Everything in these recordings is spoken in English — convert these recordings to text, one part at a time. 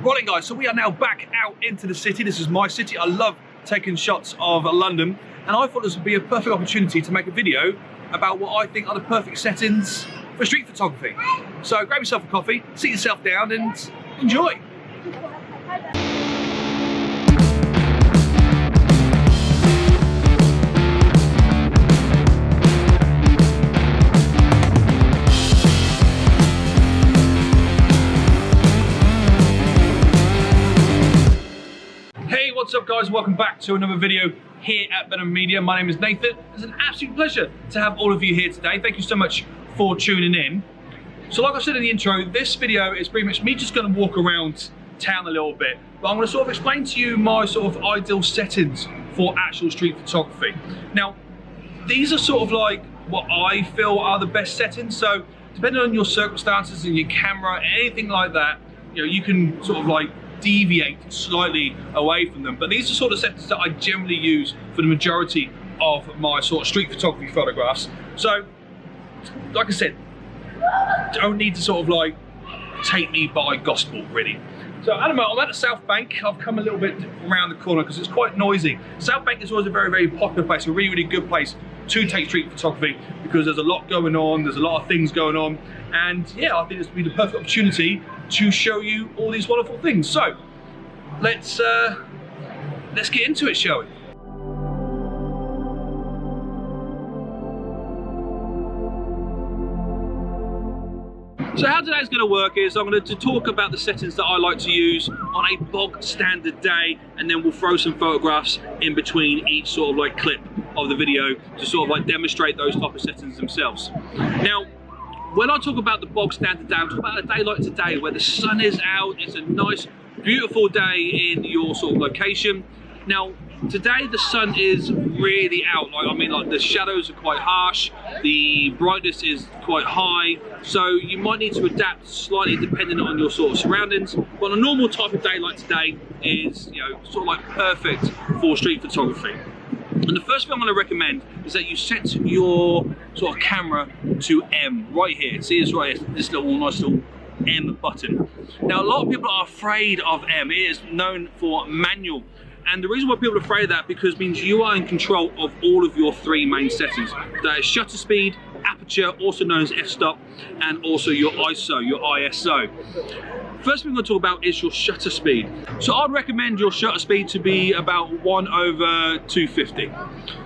Right guys, so we are now back out into the city. This is my city. I love taking shots of London, and I thought this would be a perfect opportunity to make a video about what I think are the perfect settings for street photography. So grab yourself a coffee, sit yourself down and enjoy. What's up guys, welcome back to another video here at Benham Media. My name is Nathan. It's an absolute pleasure to have all of you here today. Thank you so much for tuning in. So like I said in the intro, this video is pretty much me just going to walk around town a little bit, but I'm going to sort of explain to you my sort of ideal settings for actual street photography. Now, these are sort of like what I feel are the best settings, so depending on your circumstances and your camera, anything like that, you know, you can sort of like deviate slightly away from them, but these are sort of settings that I generally use for the majority of my sort of street photography photographs. So like I said, don't need to sort of like take me by gospel really. So at the moment I'm at the South Bank. I've come a little bit around the corner because it's quite noisy. South Bank is always a very popular place, a really good place to take street photography because there's a lot going on, there's a lot of things going on, and yeah, I think this would be the perfect opportunity to show you all these wonderful things. So let's get into it, shall we? So how today's going to work is I'm going to talk about the settings that I like to use on a bog standard day, and then we'll throw some photographs in between each sort of like clip of the video to sort of like demonstrate those type of settings themselves. Now, when I talk about the bog standard day, I'm talking about a day like today where the sun is out, it's a nice, beautiful day in your sort of location. Now, today the sun is really out. Like the shadows are quite harsh, the brightness is quite high, so you might need to adapt slightly depending on your sort of surroundings. But a normal type of day like today is, you know, sort of like perfect for street photography. And the first thing I'm going to recommend is that you set your sort of camera to M right here. See, it's right here, this little nice little M button. Now, a lot of people are afraid of M. It is known for manual. And the reason why people are afraid of that because it means you are in control of all of your three main settings. That is shutter speed, aperture, also known as f-stop, and also your ISO, your ISO. First thing I'm going to talk about is your shutter speed. So I'd recommend your shutter speed to be about 1/250.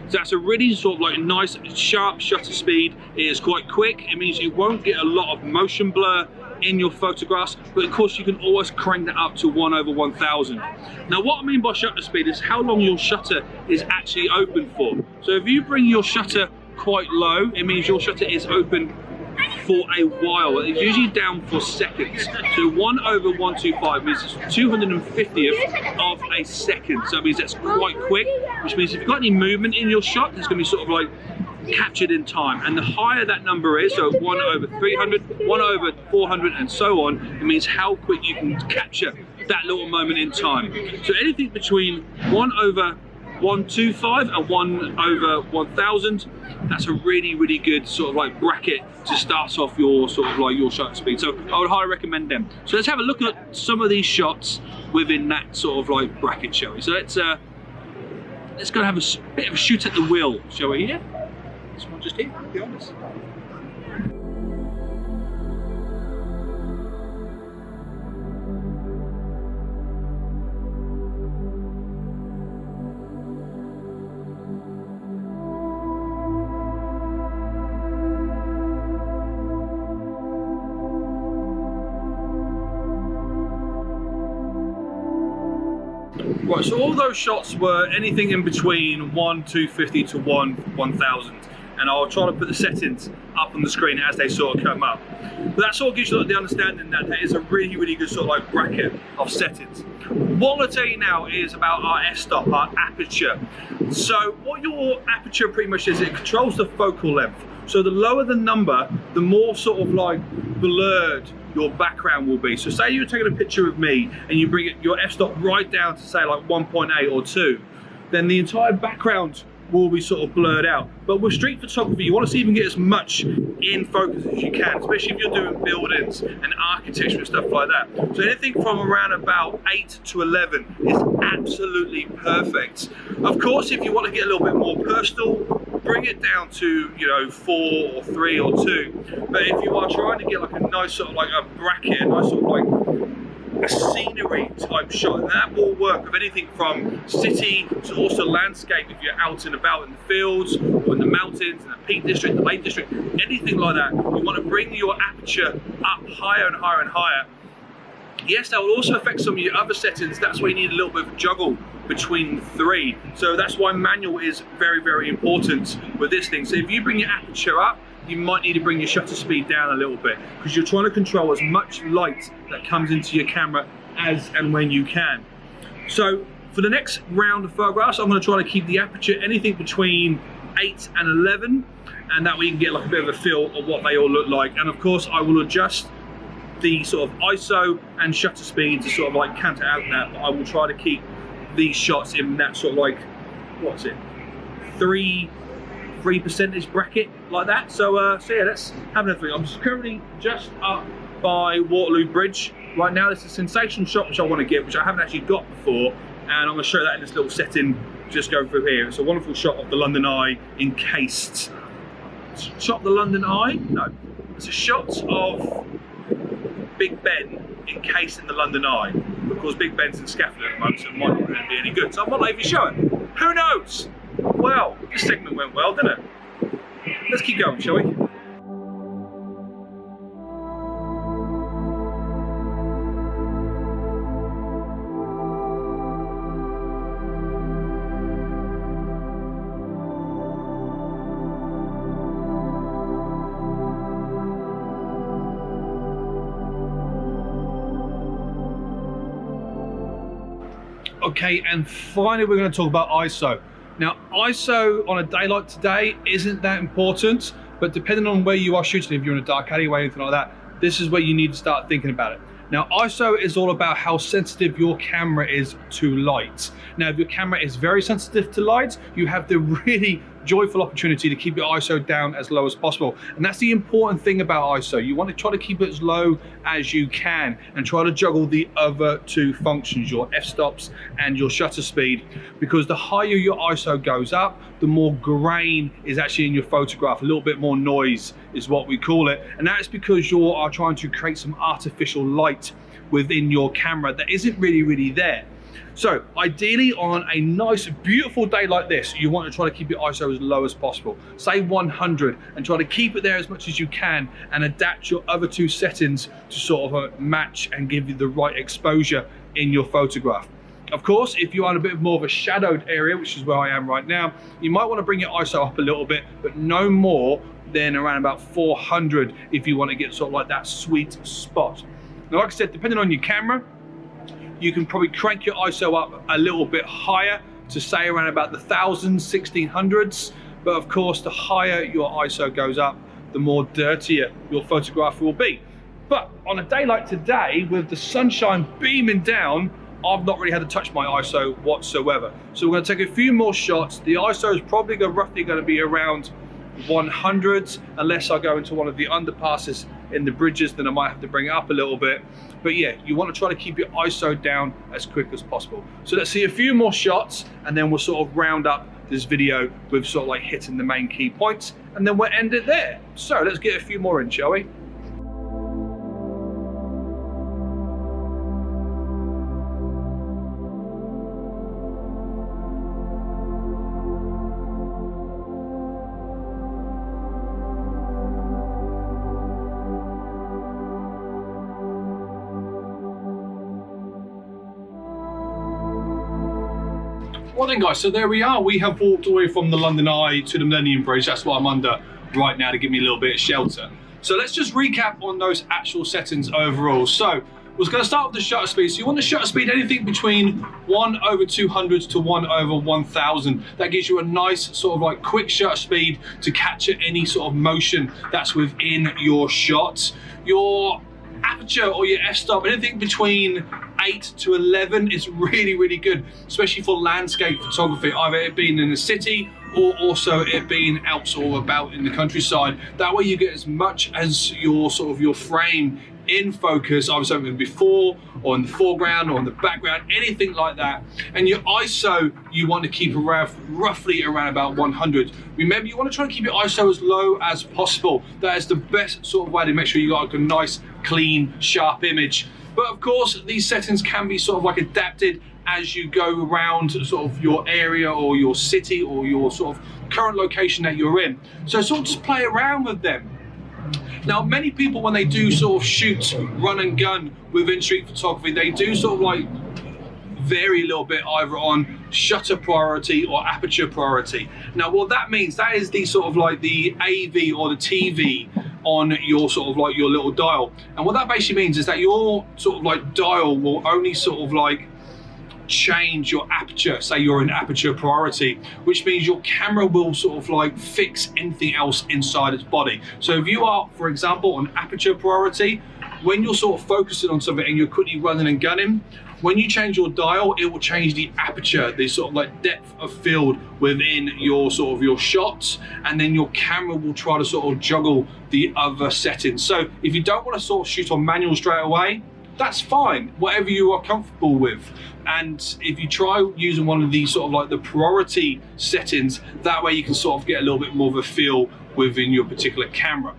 So that's a really sort of like nice, sharp shutter speed. It is quite quick. It means you won't get a lot of motion blur in your photographs, but of course you can always crank that up to 1/1000. Now what I mean by shutter speed is how long your shutter is actually open for. So if you bring your shutter quite low, it means your shutter is open for a while. It's usually down for seconds. So 1/125 means it's 250th of a second. So it means that's quite quick, which means if you've got any movement in your shot, it's going to be sort of like captured in time. And the higher that number is, so 1/300, 1/400, and so on, it means how quick you can capture that little moment in time. So anything between 1/125 and 1/1000, that's a really good sort of like bracket to start off your sort of like your shutter speed. So I would highly recommend them. So let's have a look at some of these shots within that sort of like bracket, shall we? So let's go and have a bit of a shoot at the wheel, shall we? Yeah, this one just here, to be honest. Right, so all those shots were anything in between 1/250 to 1/1000, and I'll try to put the settings up on the screen as they sort of come up. But that sort of gives you the understanding that that is a really good sort of like bracket of settings. What I'm going to tell you now is about our f-stop, our aperture. So what your aperture pretty much is, it controls the focal length. So the lower the number, the more sort of like blurred your background will be. So say you're taking a picture of me and you bring your f-stop right down to say like 1.8 or 2, then the entire background will be sort of blurred out. But with street photography, you want to see if you can get as much in focus as you can, especially if you're doing buildings and architecture and stuff like that. So anything from around about 8 to 11 is absolutely perfect. Of course, if you want to get a little bit more personal, bring it down to, you know, 4 or 3 or 2. But if you are trying to get like a nice sort of like a bracket, a nice sort of like a scenery type shot, and that will work with anything from city to also landscape if you're out and about in the fields or in the mountains, in the Peak District, the Lake District, anything like that. You want to bring your aperture up higher and higher and higher. Yes, that will also affect some of your other settings. That's why you need a little bit of a juggle between 3. So that's why manual is very, very important with this thing. So if you bring your aperture up, you might need to bring your shutter speed down a little bit, because you're trying to control as much light that comes into your camera as and when you can. So for the next round of photographs, I'm going to try to keep the aperture anything between 8 and 11, and that way you can get like a bit of a feel of what they all look like. And of course I will adjust the sort of ISO and shutter speed to sort of like counter out that, but I will try to keep these shots in that sort of like, what's it, 3% bracket like that. So yeah, let's have another thing. I'm currently just up by Waterloo Bridge right now. This is a sensational shot which I want to get, which I haven't actually got before, and I'm going to show that in this little setting just going through here. It's a wonderful shot of the London Eye encased. Shot of the London Eye? No, it's a shot of Big Ben encased in the London Eye. Of course, Big Ben's in scaffold at the moment, so it might not really be any good. So I might not even show it. Who knows? Well, this segment went well, didn't it? Let's keep going, shall we? Okay, and finally we're going to talk about ISO. Now, ISO on a day like today isn't that important, but depending on where you are shooting, if you're in a dark alleyway or anything like that, this is where you need to start thinking about it. Now, ISO is all about how sensitive your camera is to light. Now, if your camera is very sensitive to light, you have the really joyful opportunity to keep your ISO down as low as possible. And that's the important thing about ISO. You want to try to keep it as low as you can and try to juggle the other 2 functions, your f-stops and your shutter speed, because the higher your ISO goes up, the more grain is actually in your photograph. A little bit more noise is what we call it. And that is because you are trying to create some artificial light within your camera that isn't really there. So ideally on a nice beautiful day like this, you want to try to keep your ISO as low as possible. Say 100, and try to keep it there as much as you can and adapt your other 2 settings to sort of match and give you the right exposure in your photograph. Of course, if you're on a bit more of a shadowed area, which is where I am right now, you might want to bring your ISO up a little bit, but no more than around about 400 if you want to get sort of like that sweet spot. Now, like I said, depending on your camera, you can probably crank your ISO up a little bit higher to say around about the 1000s, 1600s. But of course, the higher your ISO goes up, the more dirtier your photograph will be. But on a day like today, with the sunshine beaming down, I've not really had to touch my ISO whatsoever. So we're going to take a few more shots. The ISO is probably roughly going to be around 100, unless I go into one of the underpasses in the bridges, then I might have to bring it up a little bit. But yeah, you want to try to keep your ISO down as quick as possible. So let's see a few more shots, and then we'll sort of round up this video with sort of like hitting the main key points, and then we'll end it there. So let's get a few more in, shall we? Well then guys, so there we are. We have walked away from the London Eye to the Millennium Bridge. That's what I'm under right now to give me a little bit of shelter. So let's just recap on those actual settings overall. So we're going to start with the shutter speed. So you want the shutter speed anything between 1/200 to 1/1000. That gives you a nice sort of like quick shutter speed to capture any sort of motion that's within your shot. Your aperture or your f-stop, anything between 8 to 11 is really good, especially for landscape photography, either it being in a city or also it being out sort of about in the countryside. That way you get as much as your sort of your frame in focus, either something before or in the foreground or in the background, anything like that. And your ISO, you want to keep around roughly around about 100. Remember, you want to try and keep your ISO as low as possible. That is the best sort of way to make sure you got like a nice, clean, sharp image. But of course, these settings can be sort of like adapted as you go around sort of your area or your city or your sort of current location that you're in. So sort of just play around with them. Now, many people, when they do sort of shoot, run and gun within street photography, they do sort of like vary a little bit either on shutter priority or aperture priority. Now, what that means, that is the sort of like the AV or the TV on your sort of like your little dial. And what that basically means is that your sort of like dial will only sort of like change your aperture. Say you're in aperture priority, which means your camera will sort of like fix anything else inside its body. So if you are, for example, on aperture priority, when you're sort of focusing on something and you're quickly running and gunning, when you change your dial, it will change the aperture, the sort of like depth of field within your sort of your shots, and then your camera will try to sort of juggle the other settings. So if you don't want to sort of shoot on manual straight away, that's fine, whatever you are comfortable with. And if you try using one of these sort of like the priority settings, that way you can sort of get a little bit more of a feel within your particular camera.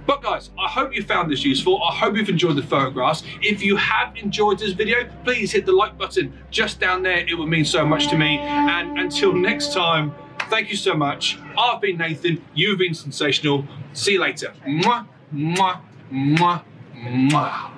But guys, I hope you found this useful. I hope you've enjoyed the photographs. If you have enjoyed this video, please hit the like button just down there. It would mean so much to me. And until next time, thank you so much. I've been Nathan, you've been sensational. See you later. Mwah, mwah, mwah, mwah.